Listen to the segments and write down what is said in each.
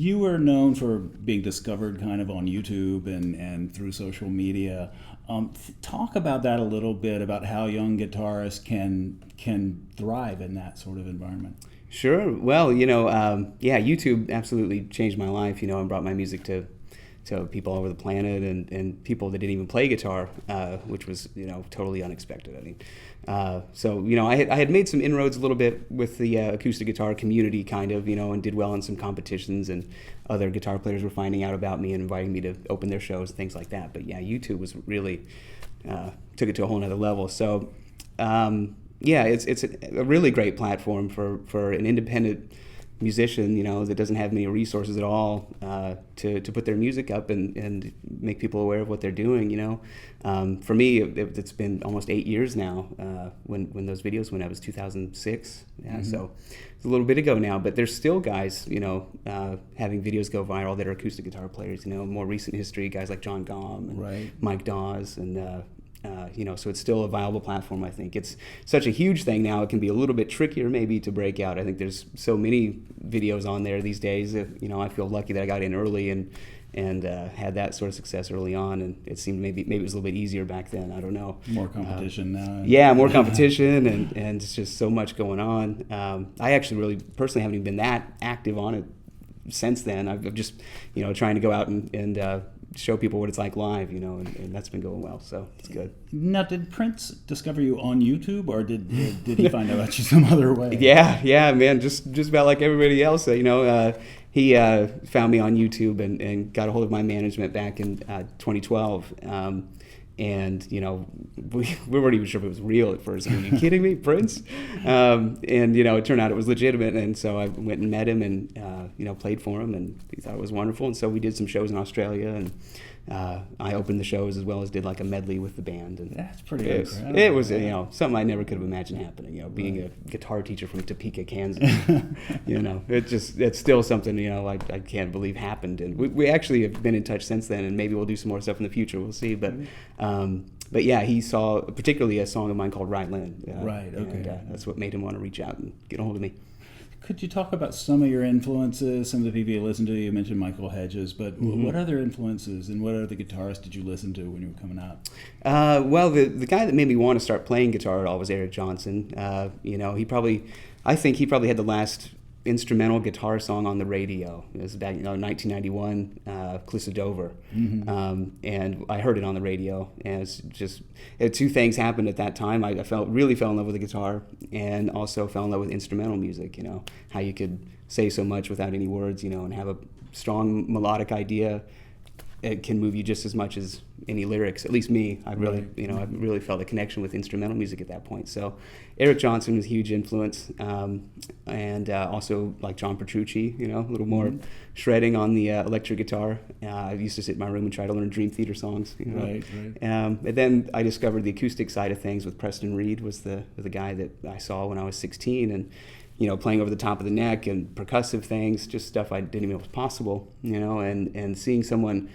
You were known for being discovered kind of on YouTube and through social media. Talk about that a little bit, about how young guitarists can thrive in that sort of environment. Sure. Well, yeah, YouTube absolutely changed my life, and brought my music to people all over the planet and people that didn't even play guitar, which was, totally unexpected. I mean, so, I had made some inroads a little bit with the acoustic guitar community kind of, and did well in some competitions, and other guitar players were finding out about me and inviting me to open their shows and things like that. But yeah, YouTube was really, took it to a whole nother level. So, yeah, it's a really great platform for an independent musician, that doesn't have many resources at all, to put their music up and make people aware of what they're doing. For me, it's been almost 8 years now. When those videos went up, it was 2006. Yeah, mm-hmm. So it's a little bit ago now, but there's still guys, having videos go viral that are acoustic guitar players. More recent history, guys like John Gom and right. Mike Dawes and. So it's still a viable platform, I think. It's such a huge thing now, it can be a little bit trickier maybe to break out. I think there's so many videos on there these days that, I feel lucky that I got in early and had that sort of success early on, and it seemed maybe it was a little bit easier back then. I don't know. More competition now. Yeah, more competition, and it's just so much going on. I actually really personally haven't even been that active on it since then. I've just, trying to go out and show people what it's like live, and that's been going well, so it's good. Now, did Prince discover you on YouTube, or did he find out about you some other way? Yeah, man, just about like everybody else. He found me on YouTube and got a hold of my management back in 2012. And, we weren't even sure if it was real at first. Are you kidding me, Prince? And, it turned out it was legitimate. And so I went and met him and, played for him. And he thought it was wonderful. And so we did some shows in Australia. And I opened the shows as well as did like a medley with the band. And that's pretty incredible. It was, something I never could have imagined happening. Being a guitar teacher from Topeka, Kansas. It's still something, I can't believe happened. And we actually have been in touch since then. And maybe we'll do some more stuff in the future. We'll see. But yeah, he saw particularly a song of mine called Right Lin. Right, okay. And that's what made him want to reach out and get a hold of me. Could you talk about some of your influences, some of the people you listen to? You mentioned Michael Hedges, but mm-hmm. What other influences and what other guitarists did you listen to when you were coming out? Well, the guy that made me want to start playing guitar at all was Eric Johnson. I think he probably had the last instrumental guitar song on the radio. It was back, 1991, Clissa Dover. Mm-hmm. And I heard it on the radio, and it's just, two things happened at that time. I really fell in love with the guitar, and also fell in love with instrumental music, how you could say so much without any words, and have a strong melodic idea. It can move you just as much as any lyrics. At least me, I really felt a connection with instrumental music at that point. So, Eric Johnson was a huge influence, and also like John Petrucci. A little more mm-hmm. shredding on the electric guitar. I used to sit in my room and try to learn Dream Theater songs. Right. And then I discovered the acoustic side of things with Preston Reed. Was the guy that I saw when I was 16, and playing over the top of the neck and percussive things, just stuff I didn't even know was possible. And seeing someone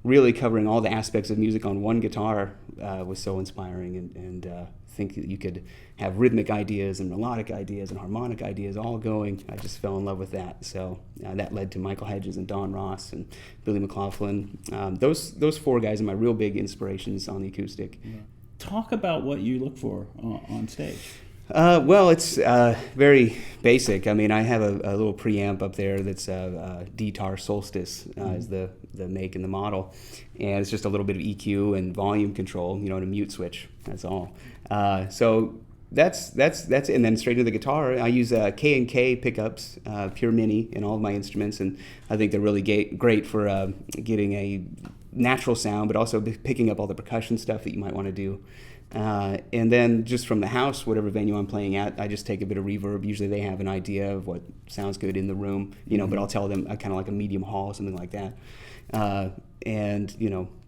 really covering all the aspects of music on one guitar was so inspiring, and think that you could have rhythmic ideas and melodic ideas and harmonic ideas all going. I just fell in love with that. So that led to Michael Hedges and Don Ross and Billy McLaughlin. Those four guys are my real big inspirations on the acoustic. Yeah. Talk about what you look for on stage. Well, it's very basic. I mean, I have a little preamp up there that's a D-Tar Solstice is the make and the model, and it's just a little bit of EQ and volume control, and a mute switch. That's all. So that's it. And then straight into the guitar, I use K&K pickups, Pure Mini, in all of my instruments, and I think they're really great for getting a natural sound, but also picking up all the percussion stuff that you might want to do. And then just from the house, whatever venue I'm playing at, I just take a bit of reverb. Usually they have an idea of what sounds good in the room, mm-hmm. but I'll tell them kind of like a medium hall, something like that. And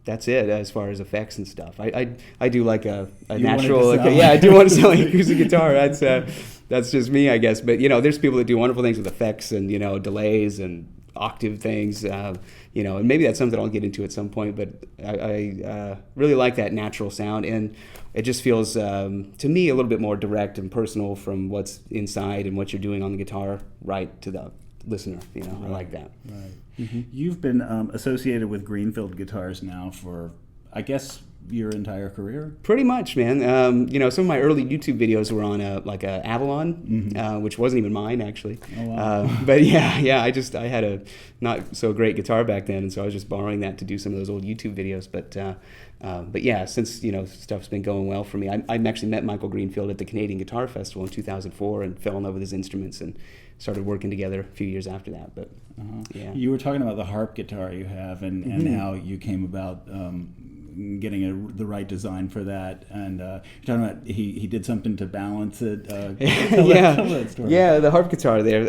that's it as far as effects and stuff. I do like a natural, I do want to sound like acoustic guitar. That's just me, I guess. But there's people that do wonderful things with effects and delays and octave things, and maybe that's something I'll get into at some point, but I really like that natural sound, and it just feels, to me, a little bit more direct and personal from what's inside and what you're doing on the guitar right to the listener. You know, I like that. Right. You've been associated with Greenfield guitars now for, I guess, your entire career? Pretty much, man. You know, some of my early YouTube videos were on a Avalon, which wasn't even mine actually. Oh, wow. But yeah, I had a not so great guitar back then, and so I was just borrowing that to do some of those old YouTube videos. But yeah, since stuff's been going well for me, I actually met Michael Greenfield at the Canadian Guitar Festival in 2004 and fell in love with his instruments and started working together a few years after that. But yeah, you were talking about the harp guitar you have and how you came about getting the right design for that, and you're talking about he did something to balance it. Tell that story. Yeah, the harp guitar there.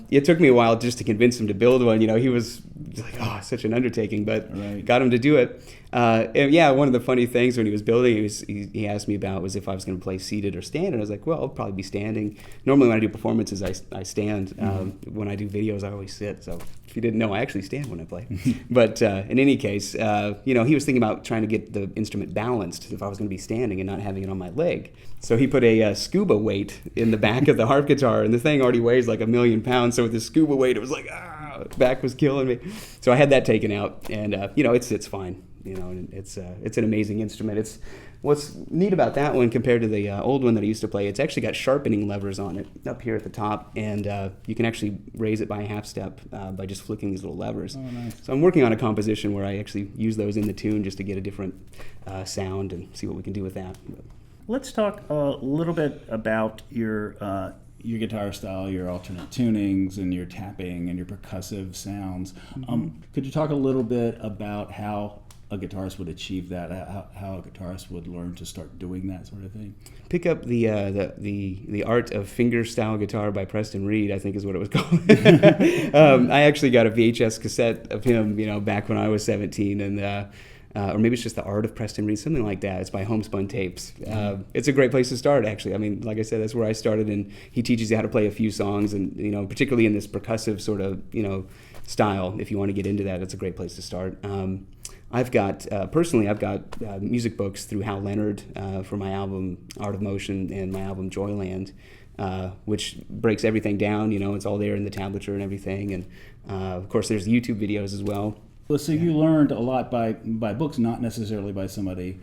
It took me a while just to convince him to build one. He was like, oh, such an undertaking, but got him to do it. And yeah, one of the funny things when he was building it, he asked me about was if I was going to play seated or stand, and I was like, well, I'll probably be standing. Normally when I do performances, I stand. When I do videos, I always sit. So if you didn't know, I actually stand when I play. But in any case, he was thinking about trying to get the instrument balanced if I was going to be standing and not having it on my leg. So he put a scuba weight in the back of the harp guitar, and the thing already weighs like 1,000,000 pounds. So with the scuba weight, it was like, back was killing me. So I had that taken out, and it sits fine. And it's an amazing instrument. It's what's neat about that one compared to the old one that I used to play. It's actually got sharpening levers on it up here at the top, and you can actually raise it by a half step by just flicking these little levers. Oh, nice. So I'm working on a composition where I actually use those in the tune just to get a different sound and see what we can do with that. Let's talk a little bit about your guitar style, your alternate tunings, and your tapping and your percussive sounds. Could you talk a little bit about how a guitarist would achieve that, how a guitarist would learn to start doing that sort of thing? Pick up the art of fingerstyle guitar by Preston Reed, I think is what it was called. I actually got a VHS cassette of him, back when I was 17, and or maybe it's just the art of Preston Reed, something like that. It's by Homespun Tapes. It's a great place to start, actually. I mean, like I said, that's where I started, and he teaches you how to play a few songs, and particularly in this percussive sort of style. If you want to get into that, it's a great place to start. I've got music books through Hal Leonard for my album Art of Motion and my album Joyland, which breaks everything down. It's all there in the tablature and everything. And of course, there's YouTube videos as well. Well, so you learned a lot by books, not necessarily by somebody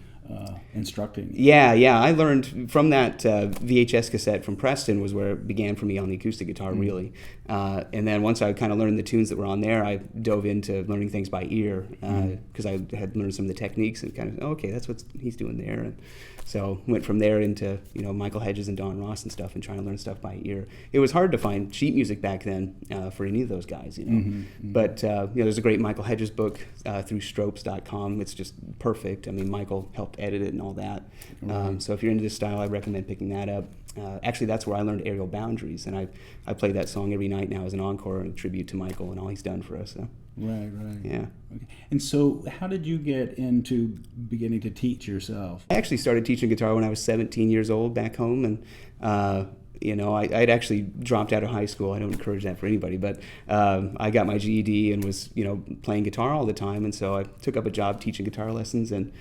instructing you. Yeah. I learned from that VHS cassette from Preston was where it began for me on the acoustic guitar, really. And then once I kind of learned the tunes that were on there, I dove into learning things by ear because I had learned some of the techniques and kind of, okay, that's what he's doing there. And so went from there into Michael Hedges and Don Ross and stuff and trying to learn stuff by ear. It was hard to find sheet music back then for any of those guys, But there's a great Michael Hedges book through Stropes.com. It's just perfect. I mean, Michael helped edit it and all that. So if you're into this style, I recommend picking that up. Actually, that's where I learned Aerial Boundaries, and I play that song every night now as an encore and a tribute to Michael and all he's done for us. So. Right. Yeah. Okay. And so how did you get into beginning to teach yourself? I actually started teaching guitar when I was 17 years old back home, and I'd actually dropped out of high school. I don't encourage that for anybody, but I got my GED and was playing guitar all the time, and so I took up a job teaching guitar lessons, and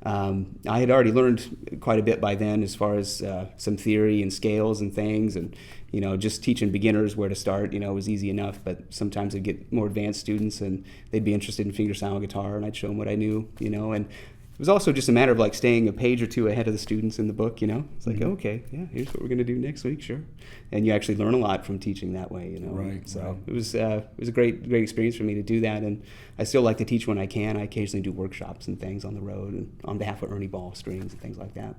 I had already learned quite a bit by then as far as some theory and scales and things, and just teaching beginners where to start was easy enough, but sometimes I'd get more advanced students and they'd be interested in fingerstyle guitar, and I'd show them what I knew, and it was also just a matter of like staying a page or two ahead of the students in the book, It's like, okay, yeah, here's what we're going to do next week, sure. And you actually learn a lot from teaching that way, Right. So it was a great experience for me to do that, and I still like to teach when I can. I occasionally do workshops and things on the road and on behalf of Ernie Ball Strings and things like that.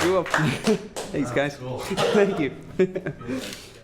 You're welcome. Thanks, guys. Cool. Thank you.